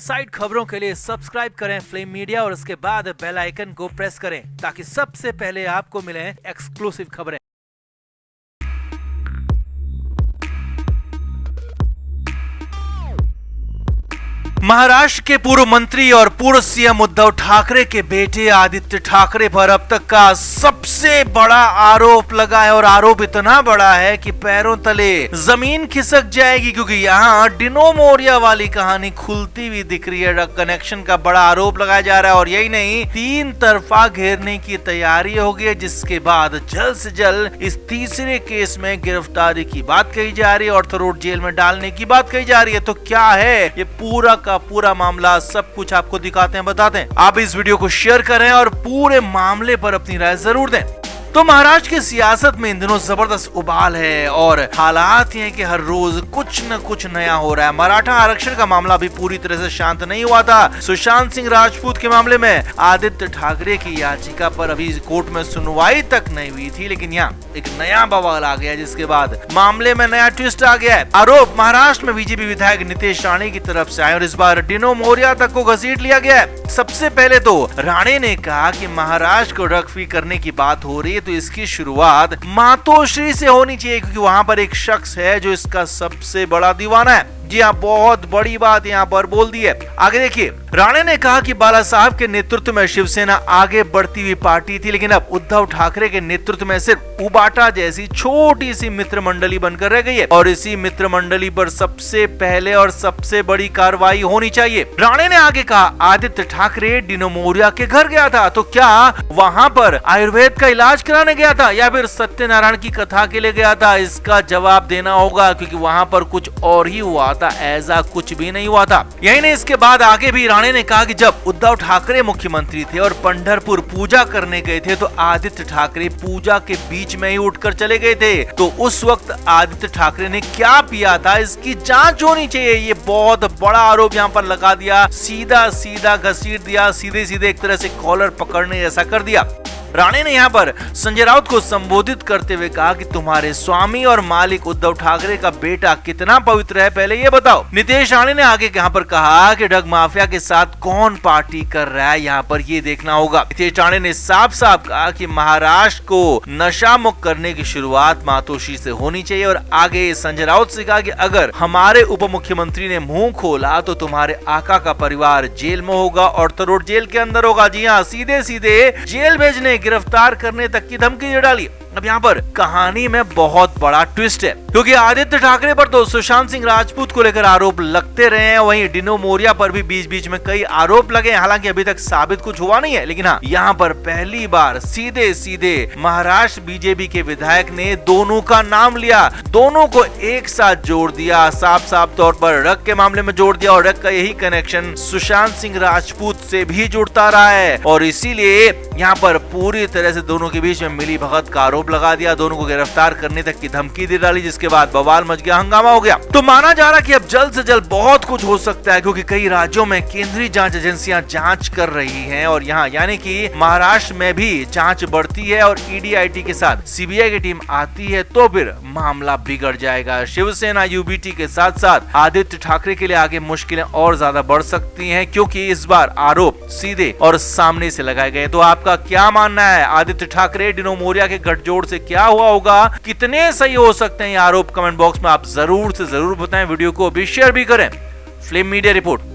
Side खबरों के लिए सब्सक्राइब करें फ्लेम मीडिया और उसके बाद बेल आइकन को प्रेस करें ताकि सबसे पहले आपको मिले एक्सक्लूसिव खबरें। महाराष्ट्र के पूर्व मंत्री और पूर्व सीएम उद्धव ठाकरे के बेटे आदित्य ठाकरे पर अब तक का सबसे बड़ा आरोप लगा है और आरोप इतना बड़ा है कि पैरों तले जमीन खिसक जाएगी, क्योंकि यहाँ डिनो मोरिया वाली कहानी खुलती हुई दिख रही है। ड्रग कनेक्शन का बड़ा आरोप लगाया जा रहा है और यही नहीं, 3 तरफा घेरने की तैयारी हो गई है, जिसके बाद जल्द से जल्द इस तीसरे केस में गिरफ्तारी की बात कही जा रही है और थरोट जेल में डालने की बात कही जा रही है। तो क्या है ये पूरा मामला, सब कुछ आपको दिखाते हैं, बताते हैं। आप इस वीडियो को शेयर करें और पूरे मामले पर अपनी राय जरूर दें। तो महाराष्ट्र की सियासत में इन दिनों जबरदस्त उबाल है और हालात ये हैं कि हर रोज कुछ न कुछ नया हो रहा है। मराठा आरक्षण का मामला भी पूरी तरह से शांत नहीं हुआ था। सुशांत सिंह राजपूत के मामले में आदित्य ठाकरे की याचिका पर अभी कोर्ट में सुनवाई तक नहीं हुई थी, लेकिन यहाँ एक नया बवाल आ गया, जिसके बाद मामले में नया ट्विस्ट आ गया है। आरोप महाराष्ट्र में बीजेपी विधायक नितेश राणे की तरफ से आए और इस बार डिनो मोरिया तक को घसीट लिया गया है। सबसे पहले तो राणे ने कहा कि महाराष्ट्र को ड्रग फ्री करने की बात हो रही है तो इसकी शुरुआत मातोश्री से होनी चाहिए, क्योंकि वहां पर एक शख्स है जो इसका सबसे बड़ा दीवाना है। जी हाँ, बहुत बड़ी बात यहाँ पर बोल दी है। आगे देखिए, राणे ने कहा कि बाला साहब के नेतृत्व में शिवसेना आगे बढ़ती हुई पार्टी थी, लेकिन अब उद्धव ठाकरे के नेतृत्व में सिर्फ उबाटा जैसी छोटी सी मित्र मंडली बनकर रह गई है और इसी मित्र मंडली पर सबसे पहले और सबसे बड़ी कार्रवाई होनी चाहिए। राणे ने आगे कहा, आदित्य ठाकरे डिनो मोरिया के घर गया था, तो क्या वहां पर आयुर्वेद का इलाज कराने गया था या फिर सत्यनारायण की कथा के लिए गया था? इसका जवाब देना होगा, क्योंकि वहां पर कुछ और ही हुआ, ऐसा कुछ भी नहीं हुआ था। यही नहीं, इसके बाद आगे भी राणे ने कहा कि जब उद्धव ठाकरे मुख्यमंत्री थे और पंढरपुर पूजा करने गए थे तो आदित्य ठाकरे पूजा के बीच में ही उठकर चले गए थे, तो उस वक्त आदित्य ठाकरे ने क्या पिया था इसकी जांच होनी चाहिए। ये बहुत बड़ा आरोप यहाँ पर लगा दिया, सीधा सीधा घसीट दिया, सीधे सीधे एक तरह से कॉलर पकड़ने जैसा कर दिया। राणे ने यहाँ पर संजय राउत को संबोधित करते हुए कहा कि तुम्हारे स्वामी और मालिक उद्धव ठाकरे का बेटा कितना पवित्र है, पहले ये बताओ। नितेश राणे ने आगे यहाँ पर कहा कि ड्रग माफिया के साथ कौन पार्टी कर रहा है, यहाँ पर ये देखना होगा। नितेश राणे ने साफ साफ कहा कि महाराष्ट्र को नशा मुक्त करने की शुरुआत मातोश्री से होनी चाहिए और आगे संजय राउत से कहा कि अगर हमारे उप मुख्यमंत्री ने मुंह खोला तो तुम्हारे आका का परिवार जेल में होगा और थरोट जेल के अंदर होगा। जी हाँ, सीधे सीधे जेल भेजने, गिरफ्तार करने तक की धमकी दे डाली। अब यहाँ पर कहानी में बहुत बड़ा ट्विस्ट है, क्योंकि आदित्य ठाकरे पर तो सुशांत सिंह राजपूत को लेकर आरोप लगते रहे हैं, वहीं डिनो मोरिया पर भी बीच बीच में कई आरोप लगे हैं। हालांकि अभी तक साबित कुछ हुआ नहीं है, लेकिन हाँ, यहाँ पर पहली बार सीधे सीधे महाराष्ट्र बीजेपी के विधायक ने दोनों का नाम लिया, दोनों को एक साथ जोड़ दिया, साफ साफ तौर पर ड्रग के मामले में जोड़ दिया और ड्रग का यही कनेक्शन सुशांत सिंह राजपूत से भी जुड़ता रहा है और इसीलिए यहाँ पर पूरी तरह से दोनों के बीच में मिली भगत का आरोप लगा दिया, दोनों को गिरफ्तार करने तक की धमकी दे डाली, जिसके बाद बवाल मच गया, हंगामा हो गया। तो माना जा रहा कि अब जल्द से जल्द बहुत कुछ हो सकता है, क्योंकि कई राज्यों में केंद्रीय जांच एजेंसियां जांच कर रही हैं और यहाँ यानी कि महाराष्ट्र में भी जांच बढ़ती है और ईडीआईटी के साथ सीबीआई की टीम आती है तो फिर मामला बिगड़ जाएगा। शिवसेना यूबीटी के साथ साथ आदित्य ठाकरे के लिए आगे मुश्किलें और ज्यादा बढ़ सकती हैं, क्योंकि इस बार आरोप सीधे और सामने से लगाए गए। तो आपका क्या मानना है, आदित्य ठाकरे डिनो मोरिया के गठजोड़ से क्या हुआ होगा, कितने सही हो सकते हैं ये आरोप? कमेंट बॉक्स में आप जरूर से जरूर बताएं, वीडियो को भी शेयर भी करें। Flame media report.